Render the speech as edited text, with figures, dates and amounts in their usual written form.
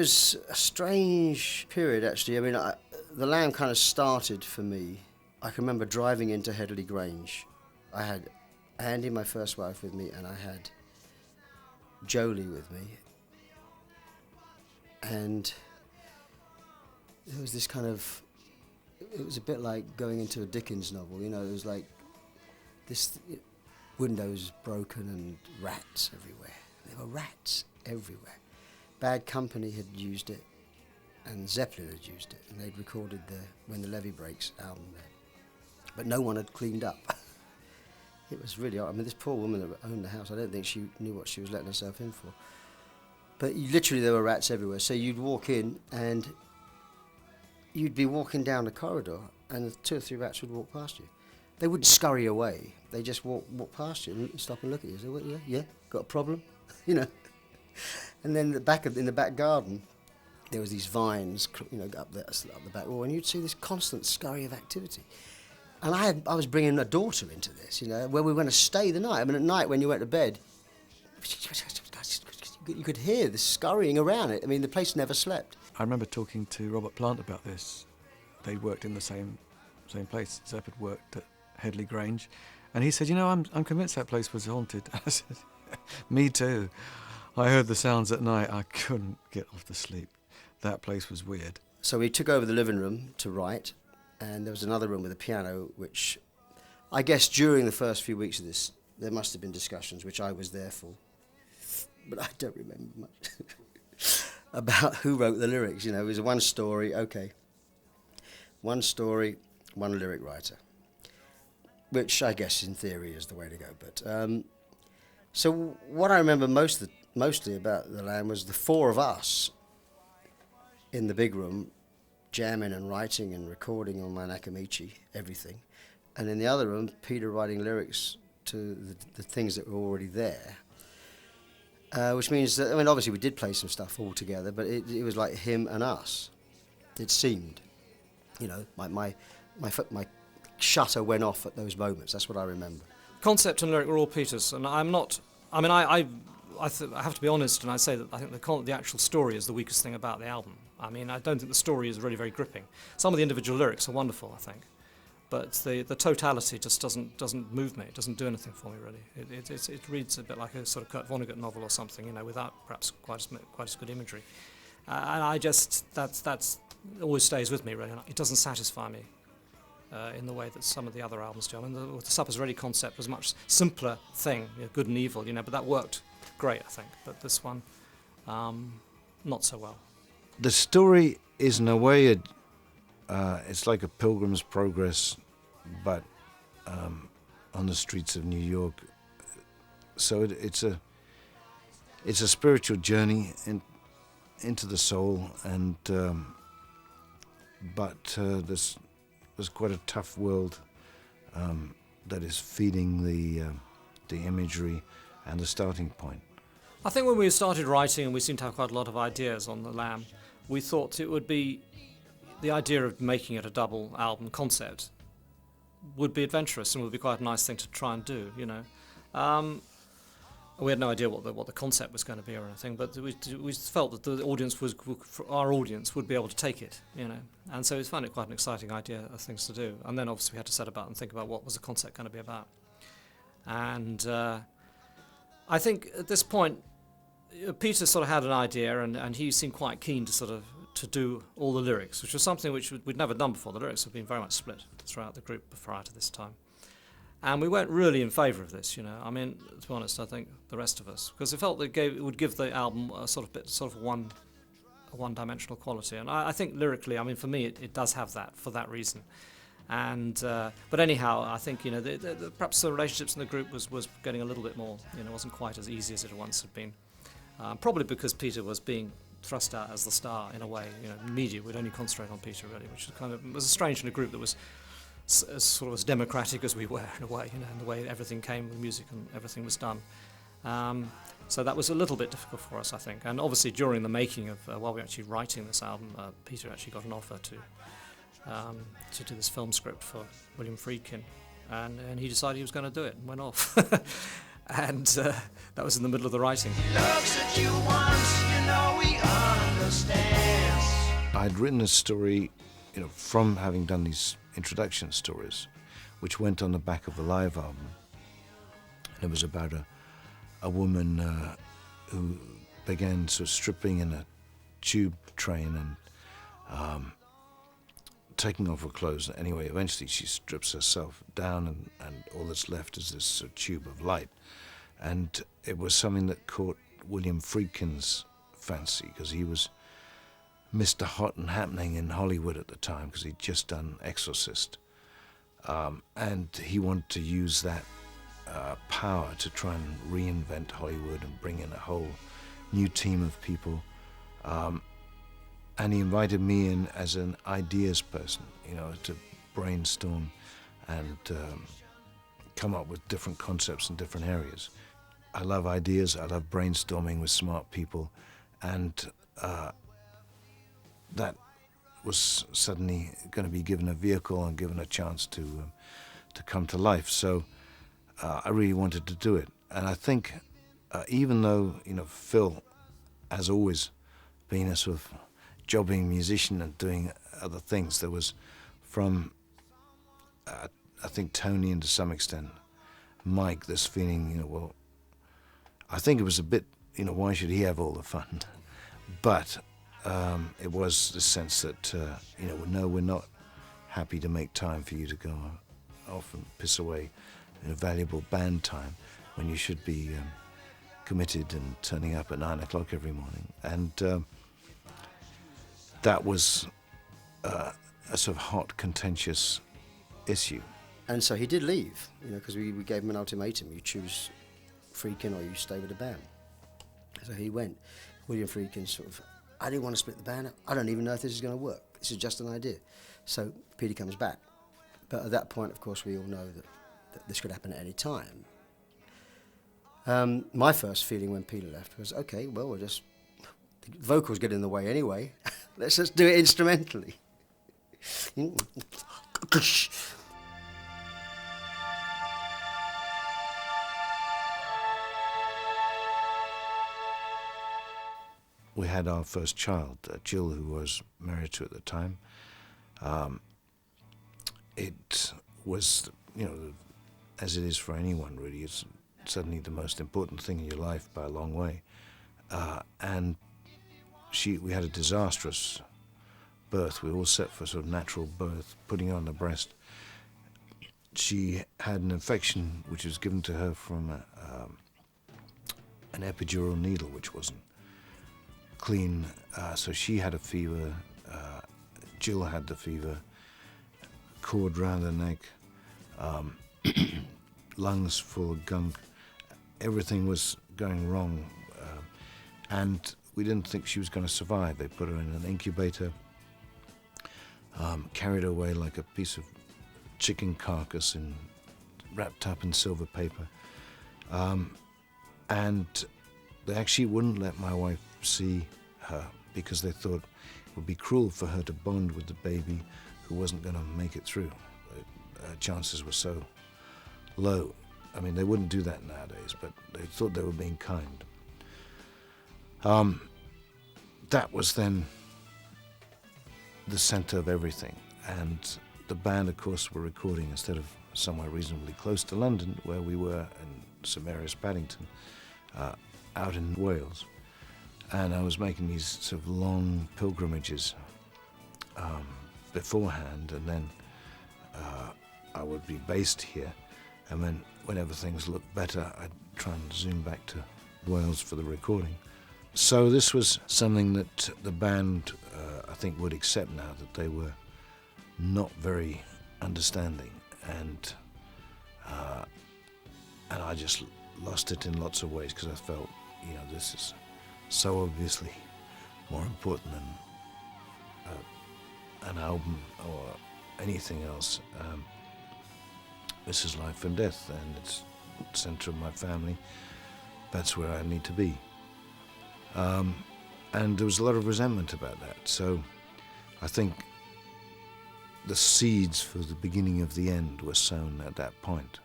was a strange period, actually. I mean, the Lamb kind of started for me. I can remember driving into Headley Grange. I had Andy, my first wife, with me, and I had Jolie with me. And there was this kind of, it was a bit like going into a Dickens novel, you know, it was like this, windows broken and rats everywhere. There were rats everywhere. Bad Company had used it, and Zeppelin had used it, and they'd recorded the When the Levee Breaks album there. But no one had cleaned up. It was really odd. I mean, this poor woman that owned the house, I don't think she knew what she was letting herself in for. But literally there were rats everywhere. So you'd walk in and you'd be walking down the corridor and 2 or 3 rats would walk past you. They wouldn't scurry away. They just walk past you and stop and look at you. Say, well, yeah, got a problem? You know. And then in the back garden, there was these vines, you know, up the back wall, and you'd see this constant scurry of activity. And I was bringing a daughter into this, you know, where we were going to stay the night. I mean, at night when you went to bed, you could hear the scurrying around it. I mean, the place never slept. I remember talking to Robert Plant about this. They worked in the same place. Zepp had worked at Headley Grange, and he said, "You know, I'm convinced that place was haunted." I said, "Me too. I heard the sounds at night. I couldn't get off to sleep. That place was weird." So we took over the living room to write, and there was another room with a piano, which I guess during the first few weeks of this, there must have been discussions, which I was there for, but I don't remember much, about who wrote the lyrics. You know, it was one story, okay. One story, one lyric writer, which I guess in theory is the way to go. But so what I remember mostly about the Lamb was the 4 of us in the big room, jamming and writing and recording on my Nakamichi, everything. And in the other room, Peter writing lyrics to the things that were already there. Which means that, I mean, obviously we did play some stuff all together, but it was like him and us, it seemed. You know, my shutter went off at those moments. That's what I remember. Concept and lyric were all Peter's, and I have to be honest, and I say that I think the actual story is the weakest thing about the album. I mean, I don't think the story is really very gripping. Some of the individual lyrics are wonderful, I think, but the totality just doesn't move me. It doesn't do anything for me, really. It reads a bit like a sort of Kurt Vonnegut novel or something, you know, without perhaps quite as good imagery. And I just that's always stays with me, really. It doesn't satisfy me in the way that some of the other albums do. I mean, the Supper's Ready concept was a much simpler thing, you know, good and evil, you know, but that worked great, I think. But this one, not so well. The story is, in a way, it's like a Pilgrim's Progress, but on the streets of New York. So it's a spiritual journey into the soul, and but there's quite a tough world that is feeding the imagery and the starting point. I think when we started writing, and we seemed to have quite a lot of ideas on the Lamb, we thought it would be the idea of making it a double album concept would be adventurous and would be quite a nice thing to try and do, you know. We had no idea what the concept was going to be or anything, but we felt that the audience our audience would be able to take it, you know. And so we found it quite an exciting idea of things to do. And then obviously we had to set about and think about what was the concept going to be about. And I think at this point, Peter sort of had an idea, and he seemed quite keen to do all the lyrics, which was something which we'd never done before. The lyrics have been very much split throughout the group prior to this time. And we weren't really in favour of this, you know. I mean, to be honest, I think the rest of us, because it felt that it would give the album a sort of one-dimensional quality. And I think lyrically, I mean, for me, it does have that for that reason. And but anyhow, I think, you know, perhaps the relationships in the group was getting a little bit more, you know, wasn't quite as easy as it once had been. Probably because Peter was being thrust out as the star in a way. You know, media would only concentrate on Peter really, which was strange in a group that was sort of as democratic as we were in a way, you know, in the way everything came with music and everything was done. So that was a little bit difficult for us, I think. And obviously during the making of, while we were actually writing this album, Peter actually got an offer to do this film script for William Friedkin, and he decided he was going to do it and went off. And that was in the middle of the writing. Looks at you once, you know we understand. I'd written a story, from having done these introduction stories, which went on the back of a live album. And it was about a woman who began sort of stripping in a tube train and taking off her clothes. Anyway, eventually she strips herself down, and all that's left is this sort of tube of light. And it was something that caught William Friedkin's fancy, because he was Mr. Hot and Happening in Hollywood at the time, because he'd just done Exorcist. And he wanted to use that power to try and reinvent Hollywood and bring in a whole new team of people. And he invited me in as an ideas person, to brainstorm and come up with different concepts in different areas. I love ideas, I love brainstorming with smart people, and that was suddenly going to be given a vehicle and given a chance to come to life. So I really wanted to do it. And I think even though, Phil has always been a sort of jobbing musician and doing other things, there was from, I think, Tony, and to some extent Mike, this feeling, well, I think it was a bit, why should he have all the fun? But it was the sense that, no, we're not happy to make time for you to go off and piss away valuable band time when you should be committed and turning up at 9 o'clock every morning. And that was a sort of hot, contentious issue. And so he did leave, because we gave him an ultimatum: you choose Friedkin or you stay with the band. So he went. William Friedkin sort of, I didn't want to split the band up. I don't even know if this is going to work. This is just an idea. So Peter comes back. But at that point, of course, we all know that this could happen at any time. My first feeling when Peter left was, okay, well, the vocals get in the way anyway. Let's just do it instrumentally. We had our first child, Jill, who was married to at the time. It was, as it is for anyone really, it's suddenly the most important thing in your life by a long way. And we had a disastrous birth. We were all set for sort of natural birth, putting her on the breast. She had an infection which was given to her from an epidural needle, which wasn't clean, so she had a fever, Jill had the fever, cord round her neck, lungs full of gunk, everything was going wrong, and we didn't think she was going to survive. They put her in an incubator, carried her away like a piece of chicken carcass wrapped up in silver paper, and they actually wouldn't let my wife see her because they thought it would be cruel for her to bond with the baby who wasn't going to make it through. Chances were so low. I mean, they wouldn't do that nowadays, but they thought they were being kind. That was then the center of everything. And the band, of course, were recording instead of somewhere reasonably close to London, where we were in St Mary's, Paddington, out in Wales. And I was making these sort of long pilgrimages beforehand, and then I would be based here, and then whenever things looked better, I'd try and zoom back to Wales for the recording. So this was something that the band, I think, would accept now, that they were not very understanding, and I just lost it in lots of ways, because I felt, this is so obviously more important than an album or anything else. This is life and death, and it's the center of my family. That's where I need to be. And there was a lot of resentment about that. So I think the seeds for the beginning of the end were sown at that point.